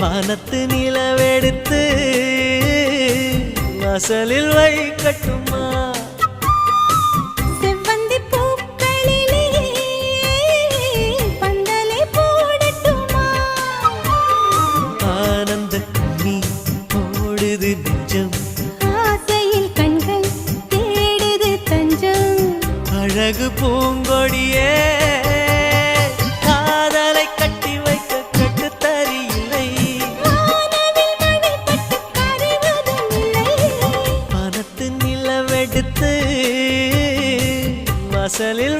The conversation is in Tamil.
வானத்து நிலவெடுத்து வாசலில் வைக்கட்டுமா? செவ்வந்தி பூக்களிலே பந்தலை போடட்டுமா? ஆனந்த கண்ணீர் ஓடுது நெஞ்சம், ஆசையில் கண்கள் தேடுது தஞ்சம். அழகு பூங்கொடியே காதலை கட்டி வைக்க கட்டுத்தறியில்லை. வானவில் மழை பட்டு கரைவதும் இல்லை. வானத்து நிலவெடுத்து வாசலில்